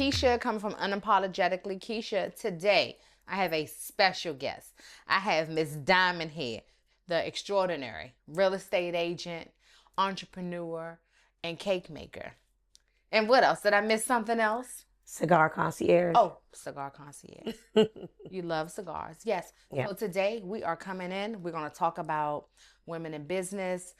Keisha, coming from Unapologetically Keisha. Today, I have a special guest. I have Miss Diamond here, the extraordinary real estate agent, entrepreneur, and cake maker. And what else? Did I miss something else? Cigar concierge. Oh, cigar concierge. You love cigars. Yes. Yeah. So today we are coming in. We're going to talk about women in business,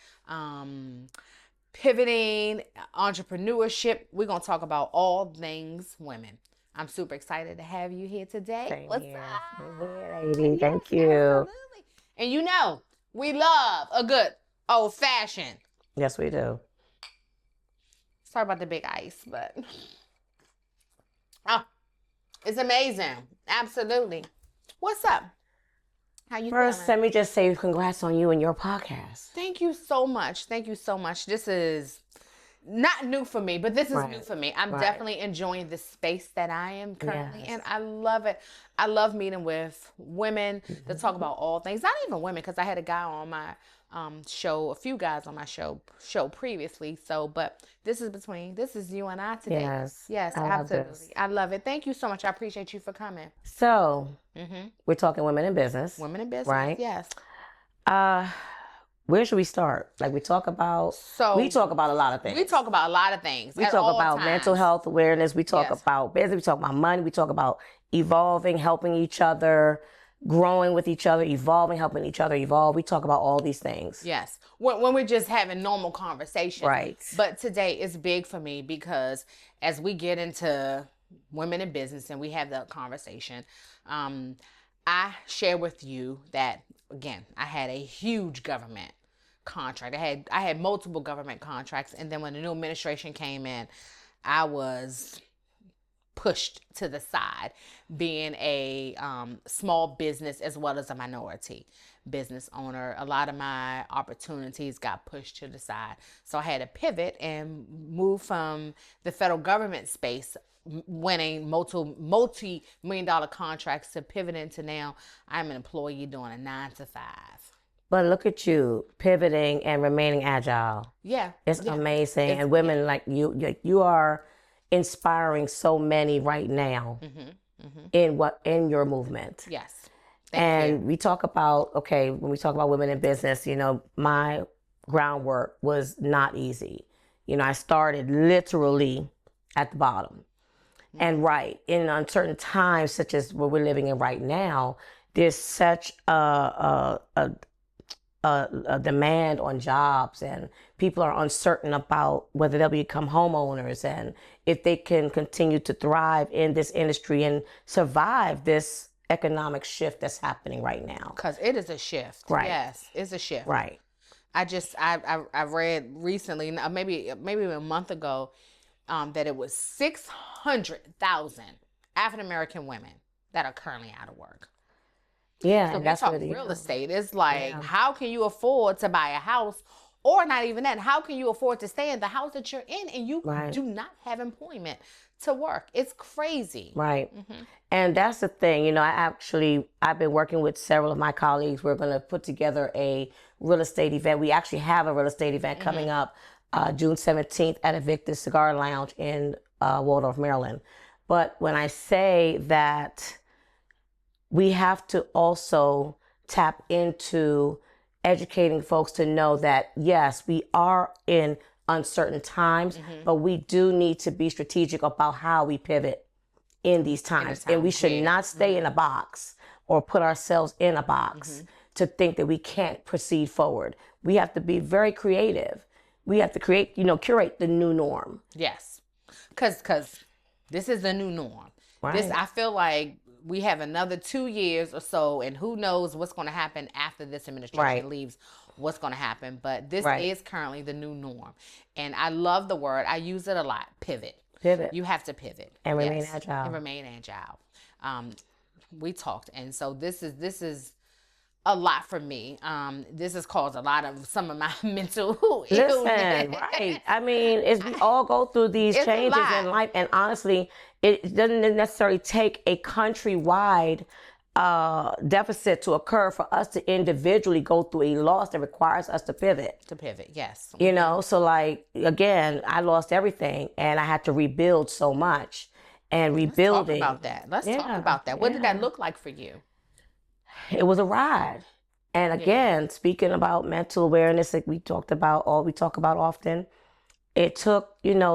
pivoting, entrepreneurship. We're going to talk about all things women. I'm super excited to have you here today. Same What's here. up? Same here, lady. Thank you. Absolutely. And you know, we love a good old fashioned. Yes, we do. Sorry about the big ice, but oh, it's amazing. Absolutely. What's up? How you First, feeling? let me just say congrats on you and your podcast. Thank you so much. Thank you so much. This is not new for me, but this is new for me. I'm definitely enjoying the space that I am currently in. I love it. I love meeting with women to talk about all things. Not even women, because I had a guy on my show, a few guys on my show previously. So, but this is you and I today. Yes, absolutely. I love it. Thank you so much. I appreciate you for coming. So, we're talking women in business. Women in business, right? Yes. Where should we start? Like we talk about a lot of things. We talk about a lot of things. We talk about mental health awareness. We talk about business. We talk about money. We talk about evolving, helping each other, growing with each other, evolving, helping each other evolve. We talk about all these things. Yes. When we're just having normal conversation. Right. But today is big for me because as we get into women in business and we have the conversation, I share with you that, again, I had a huge government contract. I had multiple government contracts, and then when the new administration came in, I was pushed to the side, being a small business as well as a minority business owner. A lot of my opportunities got pushed to the side, so I had to pivot and move from the federal government space, winning multi-million dollar contracts, to pivot into now I'm an employee doing a 9-to-5. But look at you pivoting and remaining agile. Yeah. It's amazing. And women like you are inspiring so many right now in your movement. Yes. Thank you. We talk about, when we talk about women in business, my groundwork was not easy. I started literally at the bottom. And in uncertain times, such as what we're living in right now, there's such a demand on jobs, and people are uncertain about whether they'll become homeowners and if they can continue to thrive in this industry and survive this economic shift that's happening right now. Because it is a shift. Right. Yes, it's a shift. Right. I read recently, maybe a month ago, that it was 600,000 African American women that are currently out of work. Yeah, so that's what real estate. It's like, how can you afford to buy a house, or not even that? How can you afford to stay in the house that you're in and you do not have employment to work? It's crazy. Right. And that's the thing. I've been working with several of my colleagues. We're going to put together a real estate event. We actually have a real estate event coming up June 17th at Invictus Cigar Lounge in Waldorf, Maryland. But when I say that, we have to also tap into educating folks to know that, yes, we are in uncertain times, but we do need to be strategic about how we pivot in these times. And we should not stay in a box or put ourselves in a box to think that we can't proceed forward. We have to be very creative. We have to curate the new norm. Yes. Because this is the new norm. Right. I feel like we have another 2 years or so, and who knows what's going to happen after this administration leaves, what's going to happen. But this is currently the new norm. And I love the word. I use it a lot. Pivot. Pivot. You have to pivot. And remain agile. And remain agile. We talked. And so this is a lot for me. This has caused a lot of some of my mental illness. Right. I mean, we all go through these changes in life, and honestly, it doesn't necessarily take a countrywide deficit to occur for us to individually go through a loss that requires us to pivot. Yes. So like, again, I lost everything and I had to rebuild so much. and Talk rebuilding. about that. Let's talk Yeah, about that. What did that yeah. look like for you? It was a ride. And Yeah. again, speaking about mental awareness, like we talk about often, it took,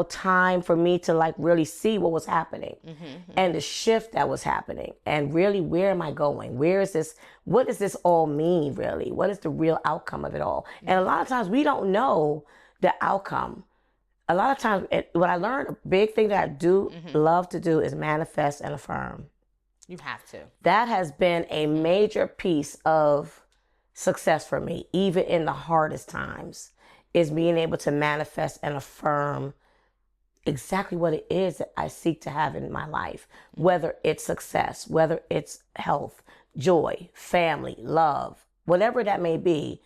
time for me to like really see what was happening and the shift that was happening and really where am I going? What does this all mean really? What is the real outcome of it all? And a lot of times we don't know the outcome. A lot of times what I learned, a big thing that I do love to do is manifest and affirm. You have to. That has been a major piece of success for me, even in the hardest times, is being able to manifest and affirm exactly what it is that I seek to have in my life, whether it's success, whether it's health, joy, family, love, whatever that may be,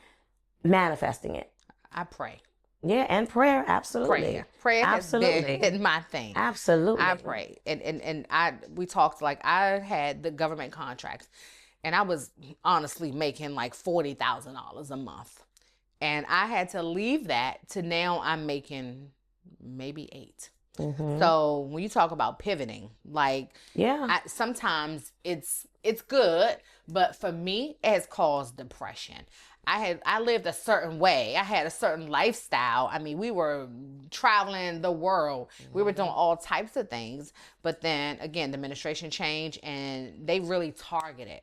manifesting it. I pray. Yeah, and prayer, absolutely. Prayer absolutely. has been my thing. Absolutely. I pray. And we talked, like, I had the government contracts and I was honestly making like $40,000 a month. And I had to leave that to now I'm making maybe 8. So when you talk about pivoting, like, Yeah. sometimes it's good, but for me, it has caused depression. I lived a certain way. I had a certain lifestyle. I mean, we were traveling the world. We were doing all types of things. But then again, the administration changed and they really targeted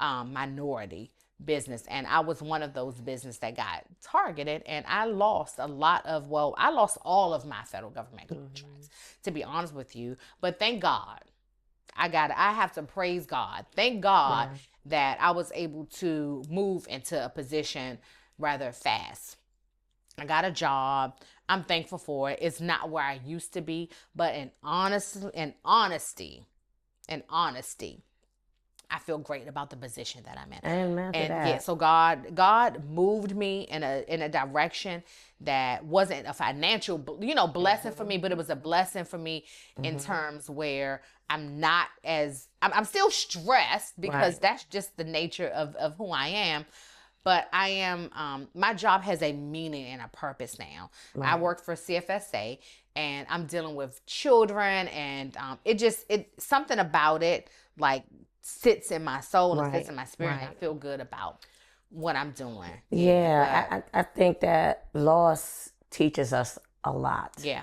minority business. And I was one of those business that got targeted, and I lost I lost all of my federal government contracts, to be honest with you. But thank God, I have to praise God. Thank God that I was able to move into a position rather fast. I got a job. I'm thankful for it. It's not where I used to be, but in honesty, I feel great about the position that I'm in. Amen. Yeah, so God moved me in a direction that wasn't a financial, blessing for me, but it was a blessing for me in terms where I'm still stressed because that's just the nature of who I am. But I am, my job has a meaning and a purpose now. I work for CFSA and I'm dealing with children, and something about it, like, sits in my soul and sits in my spirit, and I feel good about what I'm doing. Yeah, I think that loss teaches us a lot. Yeah.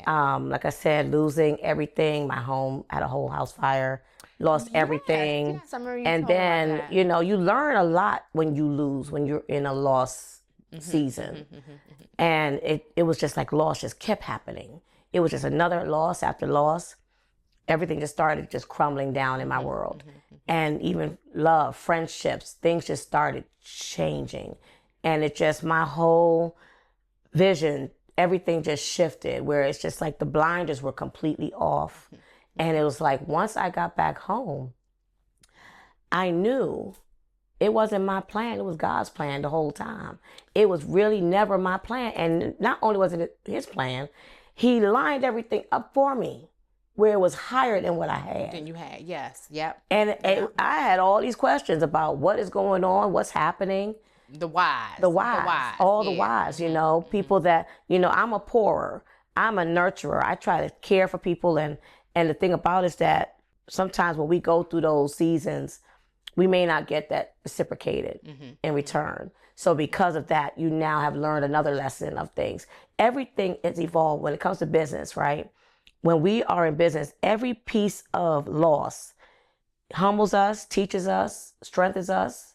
Like I said, losing everything, my home had a whole house fire, lost everything. Yes, I remember you and told me then, about that. You learn a lot when you lose, when you're in a loss season. And it was just like loss just kept happening. It was just another loss after loss. Everything just started just crumbling down in my world. And even love, friendships, things just started changing. And my whole vision, everything just shifted, where it's just like the blinders were completely off. And it was like, once I got back home, I knew it wasn't my plan. It was God's plan the whole time. It was really never my plan. And not only was it his plan, he lined everything up for me, where it was higher than what I had. Than you had, yes, yep. And I had all these questions about what is going on, what's happening. The whys. All the whys, people that, I'm a pourer, I'm a nurturer. I try to care for people. And the thing about it is that sometimes when we go through those seasons, we may not get that reciprocated in return. So because of that, you now have learned another lesson of things. Everything is evolved when it comes to business, right? When we are in business, every piece of loss humbles us, teaches us, strengthens us,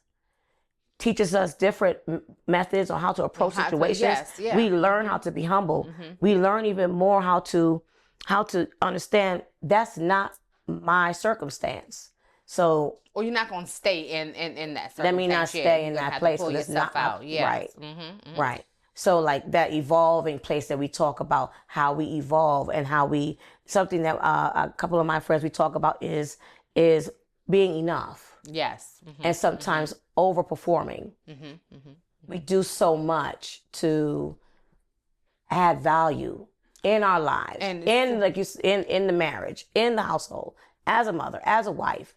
teaches us different methods on how to approach situations. We learn how to be humble. We learn even more how to understand that's not my circumstance. So, or you're not going to stay in that circumstance. Let me not stay in that place because it's not out. Right. Right. So like that evolving place that we talk about, how we evolve and something that a couple of my friends we talk about is being enough. Yes. And sometimes overperforming. We do so much to add value in our lives, and in the marriage, in the household, as a mother, as a wife,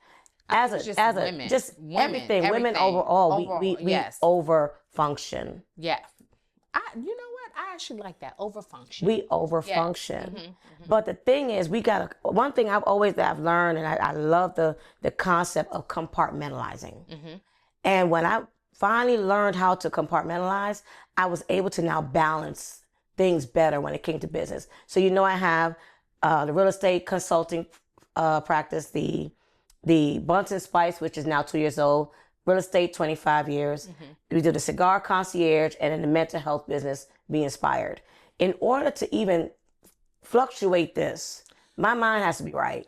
everything. Women overall, we over function. Yeah. You know what? I actually like that, overfunction. We overfunction. But the thing is, one thing I've learned, and I love the concept of compartmentalizing. And when I finally learned how to compartmentalize, I was able to now balance things better when it came to business. So, I have the real estate consulting practice, the Bunsen Spice, which is now 2 years old, real estate 25 years. We do the cigar concierge, and in the mental health business, Be Inspired. In order to even fluctuate this, my mind has to be right.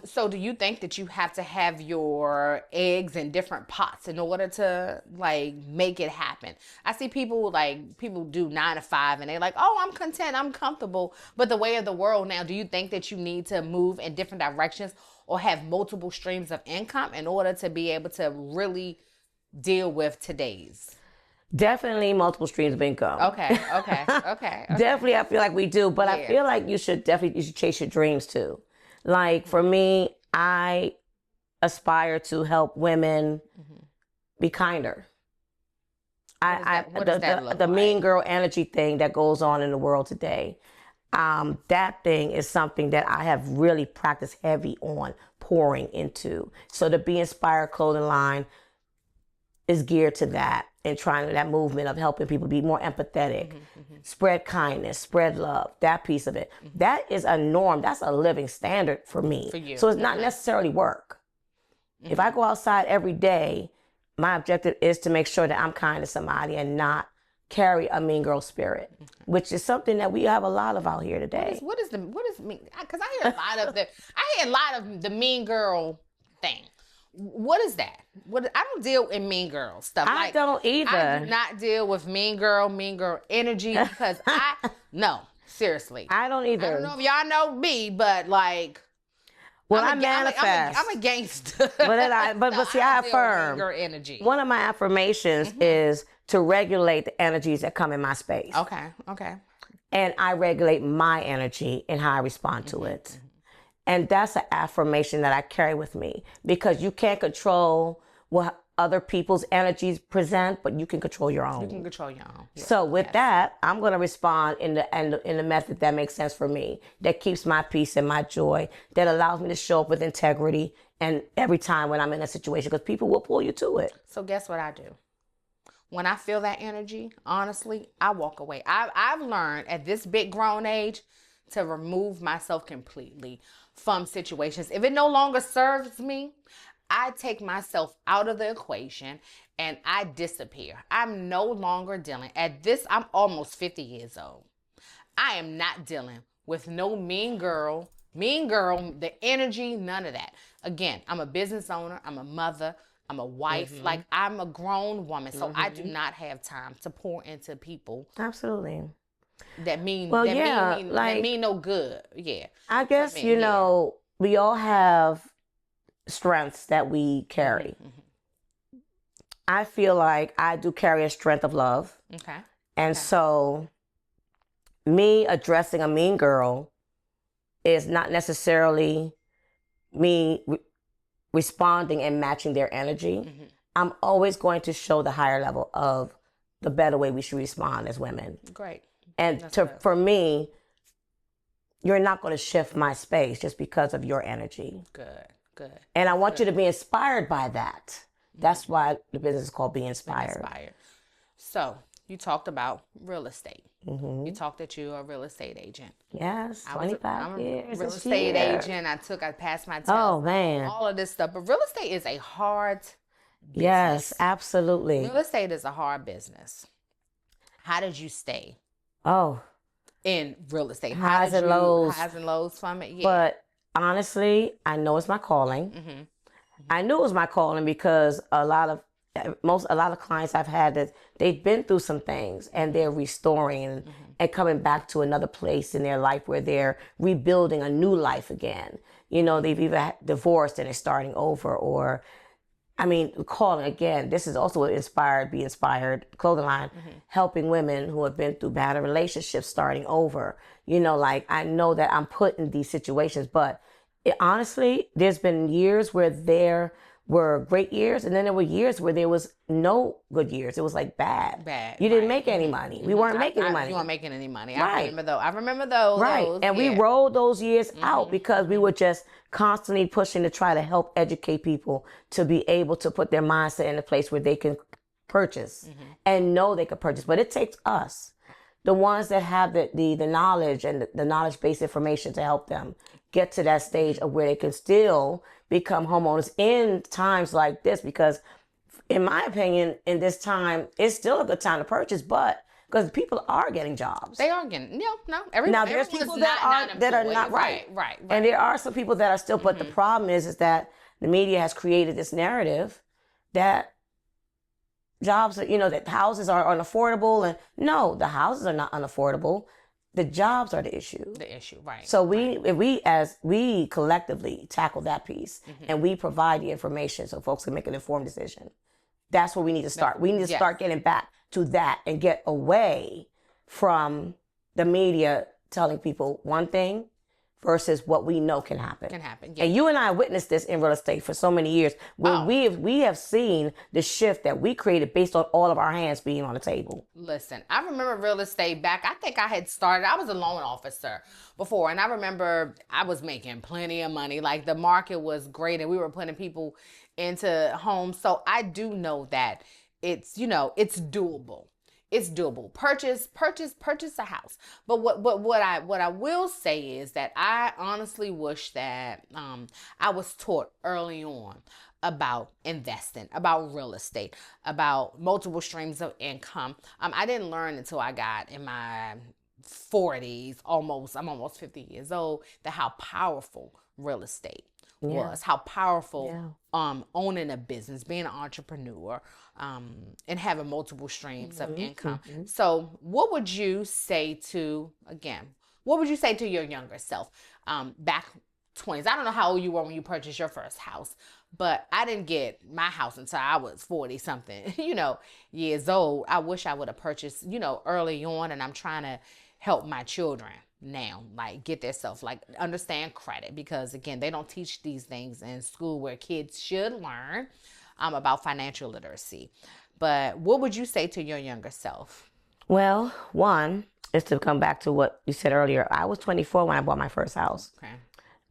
So do you think that you have to have your eggs in different pots in order to like make it happen? I see people do 9 to 5 and they're like, oh, I'm content, I'm comfortable. But the way of the world now, do you think that you need to move in different directions or have multiple streams of income in order to be able to really deal with today's? Definitely multiple streams of income. Okay. Definitely, I feel like we do, but I feel like you should chase your dreams too. Like for me, I aspire to help women be kinder. What does that look the like? mean girl energy thing that goes on in the world today. That thing is something that I have really practiced heavy on pouring into. So the Be Inspired clothing line is geared to that and trying that movement of helping people be more empathetic, spread kindness, spread love, that piece of it. That is a norm. That's a living standard for me. For you. So it's not necessarily work. If I go outside every day, my objective is to make sure that I'm kind to somebody and not carry a mean girl spirit, which is something that we have a lot of out here today. What is mean? Because I hear a lot of the mean girl thing. What is that? I don't deal in mean girl stuff. I don't either. I do not deal with mean girl energy because no, seriously. I don't either. I don't know if y'all know me, but like, well, I manifest. I'm a gangster. But see, I affirm. Mean girl energy. One of my affirmations is to regulate the energies that come in my space. Okay. And I regulate my energy and how I respond to it. And that's an affirmation that I carry with me because you can't control what other people's energies present, but you can control your own. You can control your own. Yes. So with that, I'm going to respond in the method that makes sense for me, that keeps my peace and my joy, that allows me to show up with integrity and every time when I'm in a situation, because people will pull you to it. So guess what I do? When I feel that energy, honestly, I walk away. I've learned at this big grown age to remove myself completely from situations. If it no longer serves me, I take myself out of the equation and I disappear. I'm no longer dealing. I'm almost 50 years old. I am not dealing with no mean girl, the energy, none of that. Again, I'm a business owner. I'm a mother. I'm a wife. Like, I'm a grown woman. So I do not have time to pour into people. Absolutely. That mean no good. Yeah. I guess, we all have strengths that we carry. I feel like I do carry a strength of love. Okay. And so me addressing a mean girl is not necessarily me responding and matching their energy. I'm always going to show the higher level of the better way we should respond as women. Great. And for me, you're not going to shift my space just because of your energy. Good. And I want you to be inspired by that. That's why the business is called Be Inspired. So you talked about real estate. You talked that you're a real estate agent. Yes, 25 years. I'm a real estate agent. I passed my test. Oh, man. All of this stuff. But real estate is a hard business. Yes, absolutely. Real estate is a hard business. How did you stay in real estate? Highs and lows from it. Yeah. But honestly, I know it's my calling. I knew it was my calling because a lot of clients I've had that they've been through some things and they're restoring and coming back to another place in their life where they're rebuilding a new life again. They've either divorced and they're starting over, or calling again. This is also an Be Inspired clothing line, helping women who have been through bad relationships starting over. I know that I'm put in these situations, but honestly, there's been years where there were great years, and then there were years where there was no good years. It was like bad. You didn't make any money. We weren't making any money. You weren't making any money. Right. I remember those. Right. And we rolled those years out because we were just constantly pushing to try to help educate people to be able to put their mindset in a place where they can purchase and know they can purchase. But it takes us, the ones that have the knowledge and the knowledge-based information to help them get to that stage of where they can still become homeowners in times like this. Because in my opinion, in this time, it's still a good time to purchase, but because people are getting jobs. They are getting, no. Now there's people that are not right. And there are some people that are still, but the problem is that the media has created this narrative that jobs are, that houses are unaffordable. And no, the houses are not unaffordable. The jobs are the issue. Right. So if we collectively tackle that piece and we provide the information so folks can make an informed decision, that's where we need to start. We need to start getting back to that and get away from the media telling people one thing versus what we know can happen. Yeah. And you and I witnessed this in real estate for so many years, where we have seen the shift that we created based on all of our hands being on the table. Listen, I remember real estate back. I think I was a loan officer before, and I remember I was making plenty of money. Like, the market was great, and we were putting people into homes. So I do know that it's doable. It's doable. Purchase a house. But what I will say is that I honestly wish that I was taught early on about investing, about real estate, about multiple streams of income. I didn't learn until I got in my 40s, I'm almost 50 years old, that how powerful real estate was, how powerful owning a business, being an entrepreneur, and having multiple streams of income. So what would you say to your younger self back 20s? I don't know how old you were when you purchased your first house, but I didn't get my house until I was 40 something, years old. I wish I would have purchased, early on, and I'm trying to help my children now, like, get themselves, like, understand credit, because again, they don't teach these things in school where kids should learn about financial literacy. But what would you say to your younger self? Well, one is to come back to what you said earlier. I was 24 when I bought my first house. Okay.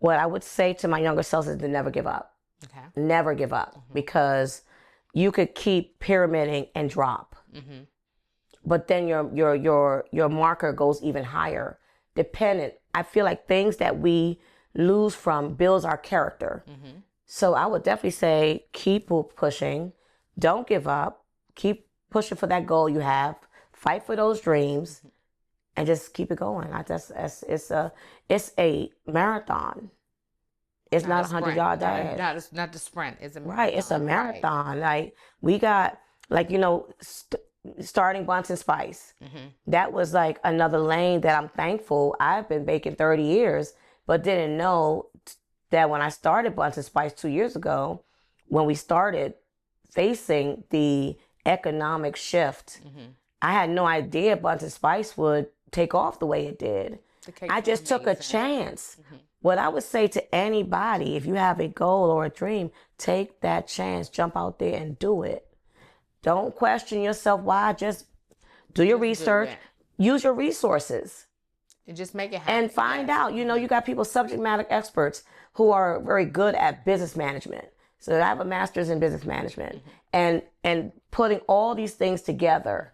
What I would say to my younger self is to never give up. Okay. Never give up, because you could keep pyramiding and drop. But then your marker goes even higher. I feel like things that we lose from builds our character. So I would definitely say keep pushing, don't give up, keep pushing for that goal you have, fight for those dreams, and just keep it going. It's a marathon. It's not a 100-yard dash. It's not the sprint. It's a marathon. Right. It's a marathon. Right. Like, we got, starting Bunts and Spice. That was like another lane that I'm thankful. I've been baking 30 years, but didn't know that when I started Bunts and Spice 2 years ago, when we started facing the economic shift, I had no idea Bunts and Spice would take off the way it did. I just took a chance. What I would say to anybody, if you have a goal or a dream, take that chance, jump out there and do it. Don't question yourself why. Just do your research, use your resources. And just make it happen. And find out, you got people, subject matter experts, who are very good at business management. So I have a master's in business management, and putting all these things together.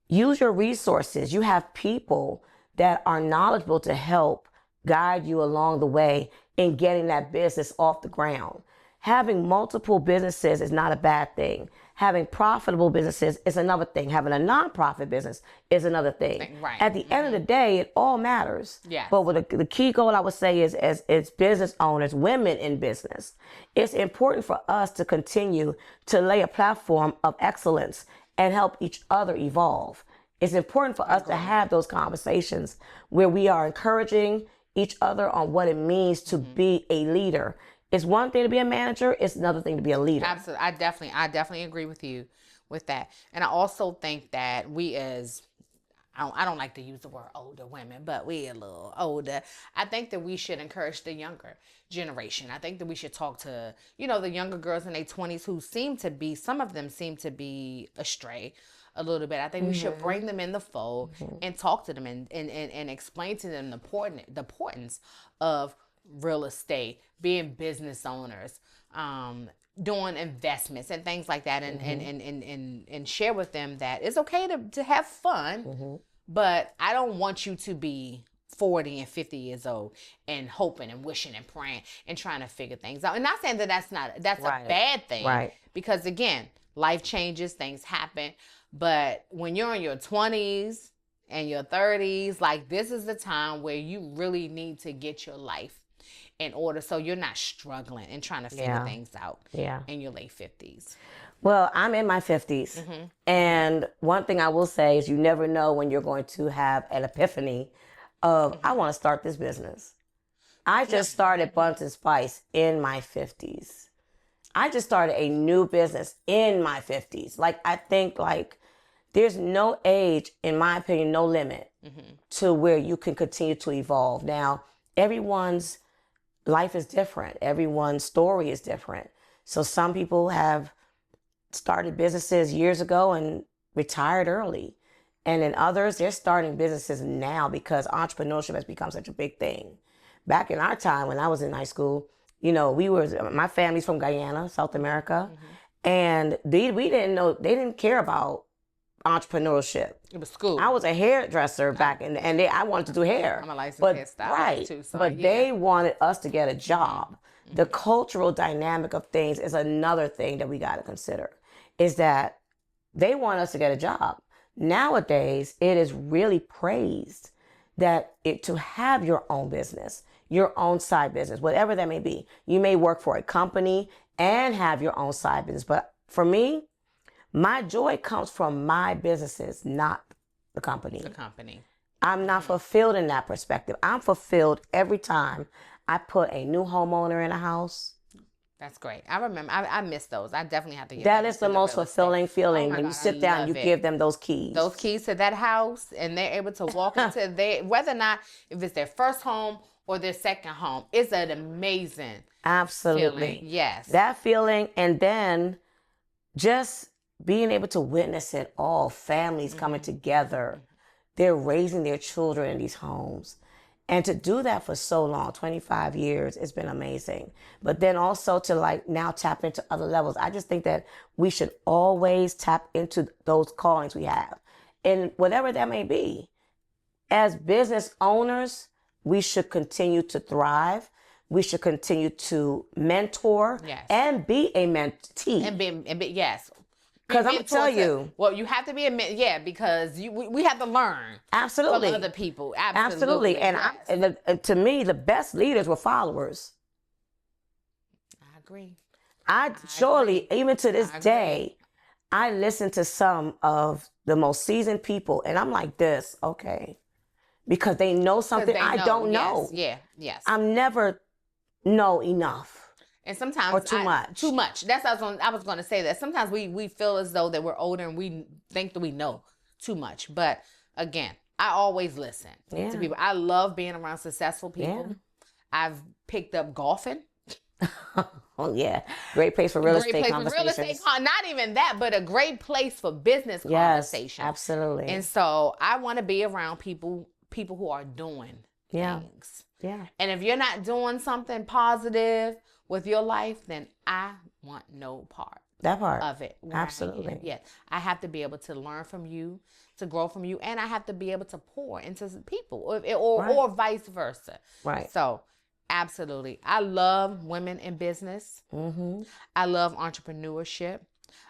Use your resources. You have people that are knowledgeable to help guide you along the way in getting that business off the ground. Having multiple businesses is not a bad thing. Having profitable businesses is another thing. Having a nonprofit business is another thing. Right. At the end of the day, it all matters. Yes. But what the key goal I would say is, as business owners, women in business, it's important for us to continue to lay a platform of excellence and help each other evolve. It's important for us to have those conversations where we are encouraging each other on what it means to be a leader. It's one thing to be a manager. It's another thing to be a leader. Absolutely. I definitely agree with you with that. And I also think that we, as I don't like to use the word older women, but we a little older. I think that we should encourage the younger generation. I think that we should talk to, the younger girls in their 20s who seem to be, some of them seem to be astray a little bit. I think we should bring them in the fold and talk to them and explain to them the importance of real estate, being business owners, doing investments and things like that, and share with them that it's okay to have fun, but I don't want you to be 40 and 50 years old and hoping and wishing and praying and trying to figure things out. And not saying that that's Right. a bad thing, Right. because again, life changes, things happen. But when you're in your 20s and your 30s, like, this is the time where you really need to get your life in order so you're not struggling and trying to figure Yeah. things out Yeah. in your late 50s. Well, I'm in my 50s. And one thing I will say is you never know when you're going to have an epiphany of, I want to start this business. I just started Buns and Spice in my 50s. I just started a new business in my 50s. Like, I think, like, there's no age, in my opinion, no limit to where you can continue to evolve. Now, everyone's life is different. Everyone's story is different. So some people have started businesses years ago and retired early. And then others, they're starting businesses now because entrepreneurship has become such a big thing. Back in our time, when I was in high school, my family's from Guyana, South America, and we didn't know, they didn't care about entrepreneurship. It was school. I was a hairdresser back in, and I wanted to do hair. I'm a licensed but hairstylist right, too, so but yeah. they wanted us to get a job. The cultural dynamic of things is another thing that we got to consider. Is that they want us to get a job. Nowadays, it is really praised that to have your own business, your own side business, whatever that may be. You may work for a company and have your own side business. But for me, my joy comes from my businesses, not the company. The company. I'm not fulfilled in that perspective. I'm fulfilled every time I put a new homeowner in a house. That's great. I remember. I miss those. I definitely have to get That back is the into most real estate. fulfilling feeling Oh my when you God, sit I down, love you it. give them those keys. Those keys to that house, and they're able to walk into whether or not if it's their first home or their second home. It's an amazing Absolutely. feeling. Yes. That feeling, and then just being able to witness it all, families coming together. They're raising their children in these homes. And to do that for so long, 25 years, it's been amazing. But then also to now tap into other levels. I just think that we should always tap into those callings we have. And whatever that may be. As business owners, we should continue to thrive. We should continue to mentor and be a mentee. And be yes. Because I'm going to tell you. Well, you have to be because we have to learn. Absolutely. From other people. Absolutely. And, yes. and to me, the best leaders were followers. I agree. I surely, even to this day, I listen to some of the most seasoned people, and I'm like this, okay. Because they know something I don't know. Yes. I'm never know enough. And sometimes or too much. Too much. That's what I was going to say. That sometimes we feel as though that we're older and we think that we know too much. But again, I always listen to people. I love being around successful people. Yeah. I've picked up golfing. Oh yeah, great place for real estate conversations. Not even that, but a great place for business conversation. Absolutely. And so I want to be around people who are doing things. Yeah. And if you're not doing something positive with your life, then I want no part of it. Absolutely. I have to be able to learn from you, to grow from you, and I have to be able to pour into people or vice versa. Right. So absolutely. I love women in business. I love entrepreneurship.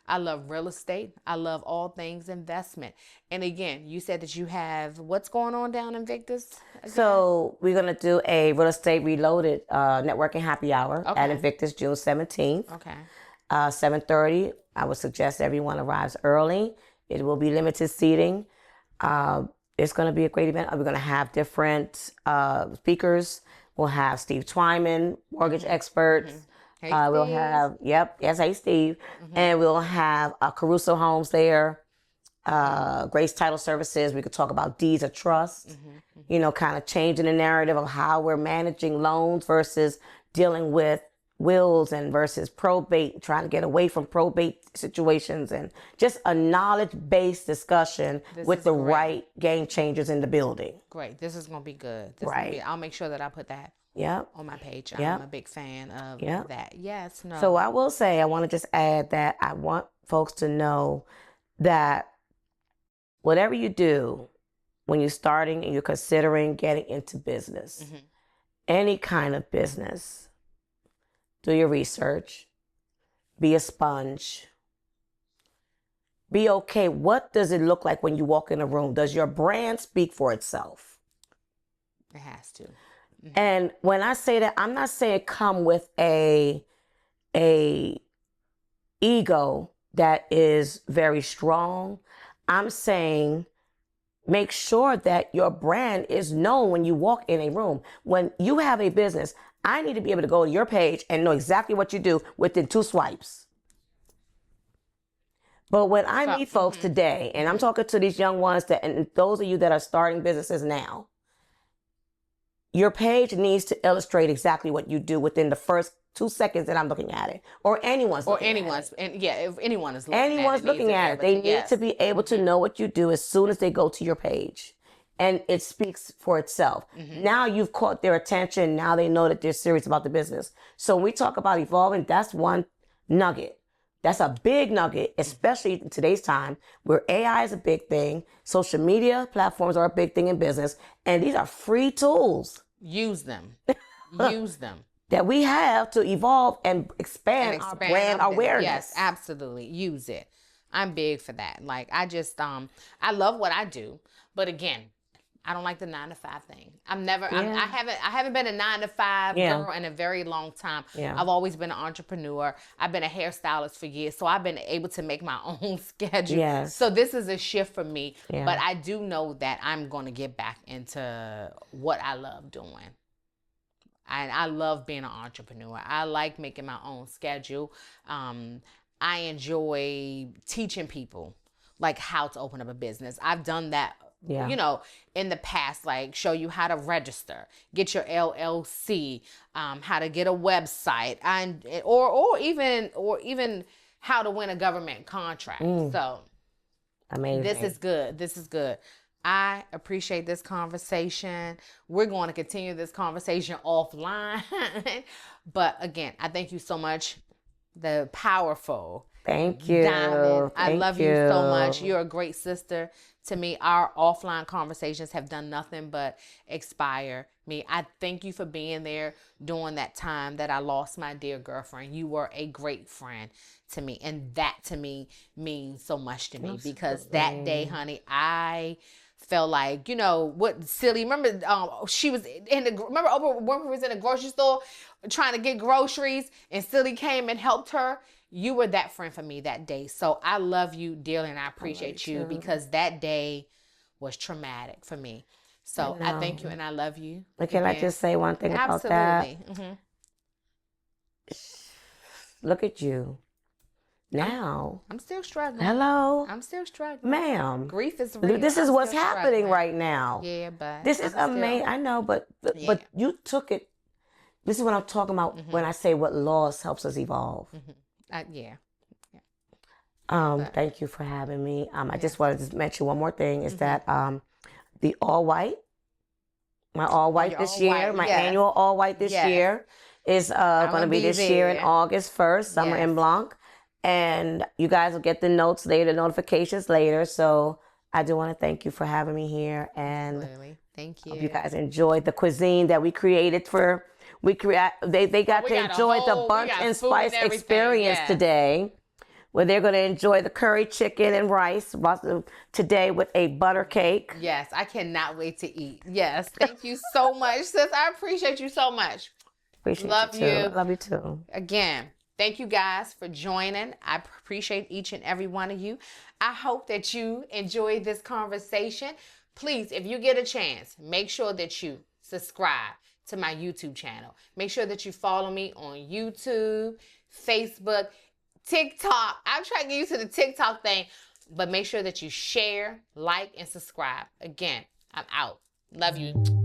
I love real estate. I love all things investment. And again, you said that you have what's going on down in Invictus? Again? So we're going to do a Real Estate Reloaded networking happy hour at Invictus June 17th. Okay. 7:30. I would suggest everyone arrives early. It will be limited seating. It's going to be a great event. We're going to have different speakers. We'll have Steve Twyman, mortgage experts. Hey, we'll have, hey Steve. And we'll have Caruso Homes there. Grace Title Services. We could talk about deeds of trust, kind of changing the narrative of how we're managing loans versus dealing with wills and versus probate, trying to get away from probate situations, and just a knowledge-based discussion with the right game changers in the building. Great. This is going to be good. Right. I'll make sure that I put that on my page. I'm a big fan of that. Yes. No. So I will say, I want to just add that I want folks to know that whatever you do when you're starting and you're considering getting into business, any kind of business, do your research, be a sponge, be okay. What does it look like when you walk in a room? Does your brand speak for itself? It has to. And when I say that, I'm not saying come with a ego that is very strong. I'm saying make sure that your brand is known when you walk in a room. When you have a business, I need to be able to go to your page and know exactly what you do within 2 swipes. But when I meet folks today, and I'm talking to these young ones and those of you that are starting businesses now, your page needs to illustrate exactly what you do within the first 2 seconds that I'm looking at it, or anyone's looking at it. And if anyone is looking at it, they need to be able to know what you do as soon as they go to your page. And it speaks for itself. Now you've caught their attention. Now they know that they're serious about the business. So when we talk about evolving, that's one nugget. That's a big nugget, especially in today's time where AI is a big thing. Social media platforms are a big thing in business. And these are free tools. Use them. Use them. That we have to evolve and expand our brand awareness. Yes, absolutely. Use it. I'm big for that. Like, I just, I love what I do. But again, I don't like the 9-to-5 thing. I haven't been a 9-to-5 girl in a very long time. I've always been an entrepreneur. I've been a hairstylist for years, so I've been able to make my own schedule. So this is a shift for me, but I do know that I'm going to get back into what I love doing. I love being an entrepreneur. I like making my own schedule. I enjoy teaching people like how to open up a business. I've done that. In the past, like show you how to register, get your LLC, how to get a website, and or even how to win a government contract. So, amazing. This is good. I appreciate this conversation. We're going to continue this conversation offline, but again, I thank you so much. The powerful. Thank you. Diamond, I love you so much. You're a great sister to me. Our offline conversations have done nothing but inspire me. I thank you for being there during that time that I lost my dear girlfriend. You were a great friend to me. And that to me means so much to me. Because that day, honey, I felt like, what silly. Remember, she was remember Oprah Winfrey was in a grocery store trying to get groceries and Silly came and helped her. You were that friend for me that day. So I love you dearly and I appreciate you because that day was traumatic for me. So I thank you and I love you. But can I just say one thing about that? Look at you. Now. I'm still struggling. Hello. I'm still struggling. Ma'am. Grief is real. This is what's happening right now. Yeah, but. This is amazing. I know, but you took it. This is what I'm talking about when I say what loss helps us evolve. Thank you for having me. I just wanted to mention one more thing is that the all white, my all white this year, my annual all white this year is going to be this year in August 1st, Summer en Blanc. And you guys will get the notes later, notifications later. So I do want to thank you for having me here. And thank you. Hope you guys enjoyed the cuisine that we created for. They got to enjoy the Bunch and Spice experience today, where they're going to enjoy the curry chicken and rice today with a butter cake. Yes, I cannot wait to eat. Yes, thank you so much, sis. I appreciate you so much. Love you. Love you too. Again, thank you guys for joining. I appreciate each and every one of you. I hope that you enjoyed this conversation. Please, if you get a chance, make sure that you subscribe to my YouTube channel. Make sure that you follow me on YouTube, Facebook, TikTok. I'm trying to get used to the TikTok thing. But make sure that you share, like, and subscribe. Again, I'm out. Love you.